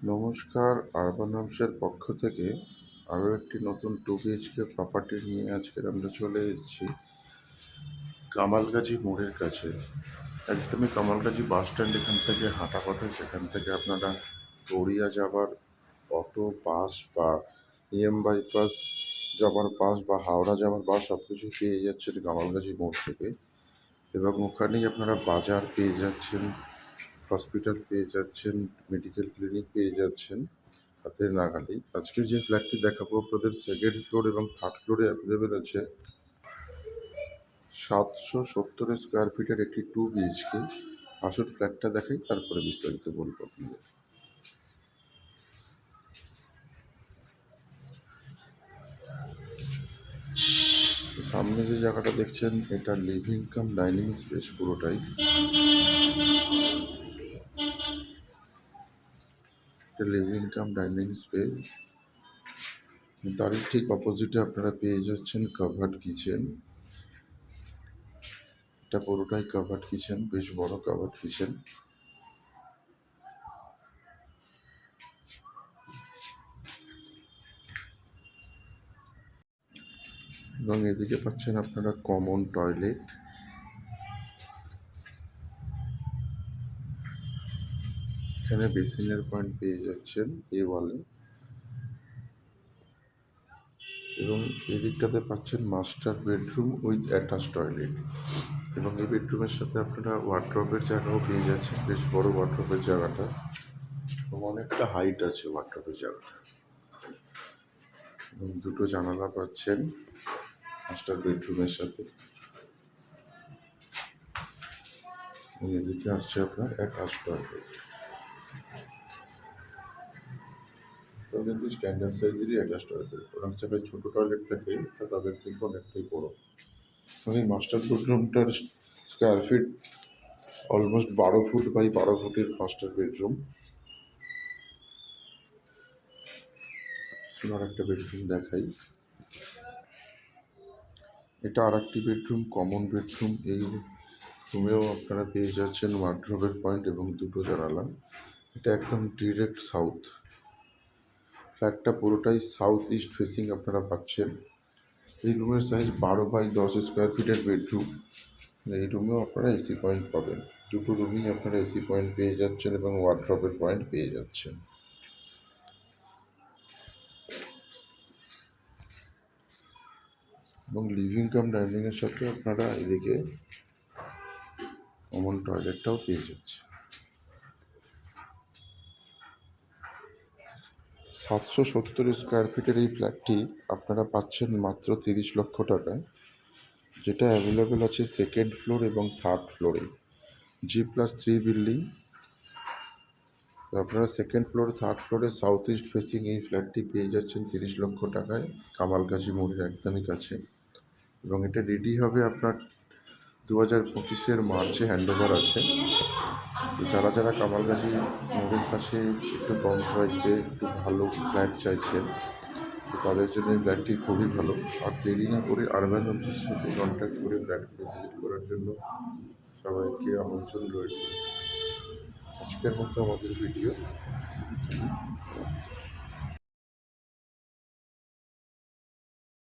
নমস্কার, আরবান হোমসের পক্ষ থেকে আরও একটি নতুন 2 BHK প্রপার্টি নিয়ে আজকের আমরা চলে এসেছি কামালগাজী মোড়ের কাছে। একদমই কামালগাজী বাস স্ট্যান্ড এখান থেকে হাঁটা পথে, যেখান থেকে আপনারা গড়িয়া যাবার অটো, বাস বা বাইপাস যাবার বাস বা হাওড়া যাওয়ার বাস সব কিছু পেয়ে যাচ্ছেন কামালগাজী মোড় থেকে। এবং ওখানেই আপনারা বাজার পেয়ে যাচ্ছেন, হসপিটাল পেয়ে যাচ্ছেন, মেডিকেল ক্লিনিক পেয়ে যাচ্ছেন হাতের নাগালেই। আজকের যে ফ্ল্যাটটি দেখাবো আপনাদের সেকেন্ড ফ্লোর এবং থার্ড ফ্লোরে অ্যাভেলেবেল আছে। 770 স্কোয়ার ফিটের একটি 2 BHK। আসল ফ্ল্যাটটা দেখাই, তারপরে বিস্তারিত বলবো আপনাদের। সামনে যে জায়গাটা দেখছেন এটা লিভিং কাম ডাইনিং স্পেস পুরোটাই। এটা লিভিং কাম ডাইনিং স্পেস। তারই ঠিক অপোজিটে আপনারা পেয়ে যাচ্ছেন কাভার্ড কিচেন। এটা পুরোটাই কাভার্ড কিচেন, বেশ বড় কাভার্ড কিচেন। এবং এদিকে পাচ্ছেন আপনারা কমন টয়লেট। এখানে বেসিনের পয়েন্ট পেয়ে যাচ্ছেন এই ওয়ালে। এবং এদিকটাতে পাচ্ছেন master bedroom with attach toilet. এবং এই বেডরুমের সাথে আপনারা ওয়ার্ড্রপের জায়গাও পেয়ে যাচ্ছেন, বেশ বড় ওয়ার্ড্রপের জায়গাটা, এবং অনেকটা হাইট আছে ওয়ার্ড্রপের জায়গাটা। এবং দুটো জানালা পাচ্ছেন মাস্টার বেডরুমের সাথে। এবং এদিকে আসছে আপনার অ্যাটাচ টয়লেট। তো কিন্তু স্ট্যান্ডার্ড সাইজেরই অ্যাটাচ টয়লেট। ওনার জায়গায় ছোটো টয়লেট থাকে, এটা তাদের থেকে অনেকটাই বড়। এবং এই মাস্টার বেডরুমটার square feet almost 12 foot by 12 ফুটের মাস্টার বেডরুম। আর একটা বেডরুম দেখাই, এটা আর একটি বেডরুম, কমন বেডরুম। এই রুমেও আপনারা পেয়ে যাচ্ছেন ওয়ার্ড্রোবের পয়েন্ট এবং দুটো জানালা। এটা একদম ডিরেক্ট সাউথ। ফ্ল্যাটটা পুরোটাই সাউথ ইস্ট ফেসিং আপনারা পাচ্ছেন। এই রুমের সাইজ 12 বাই 10 স্কোয়ার ফিটের বেডরুম। এই রুমেও আপনারা এসি পয়েন্ট পাবেন। দুটো রুমেই আপনারা এসি পয়েন্ট পেয়ে যাচ্ছেন এবং ওয়ার্ড্রোবের পয়েন্ট পেয়ে যাচ্ছেন। এবং লিভিং কাম ডাইনিংয়ের সাথে আপনারা এদিকে কমন টয়লেটটাও পেয়ে যাচ্ছেন। 770 স্কোয়ার ফিটের এই ফ্ল্যাটটি আপনারা পাচ্ছেন মাত্র 30 লক্ষ টাকায়, যেটা অ্যাভেলেবেল আছে সেকেন্ড ফ্লোর এবং থার্ড ফ্লোরে। G+3 building. তো আপনারা সেকেন্ড ফ্লোর, থার্ড ফ্লোরে সাউথ ইস্ট ফেসিং এই ফ্ল্যাটটি পেয়ে যাচ্ছেন 30 লক্ষ টাকায়, কামালগাজী মোড়ের একদমই কাছে। এবং এটা রেডি হবে আপনার 2025-এর মার্চে হ্যান্ডওভার আছে। তো যারা যারা কামালগাজী মোড়ের কাছে একটু কম প্রাইসে একটু ভালো ফ্ল্যাট চাইছেন, তো তাদের জন্য এই ফ্ল্যাটটি খুবই ভালো। আর দেরি না করে আরবান হোমসের সাথে কন্ট্যাক্ট করে ফ্ল্যাটগুলো ভিজিট করার জন্য সবাইকে আমন্ত্রণ রইল। আজকের মতো আমাদের ভিডিও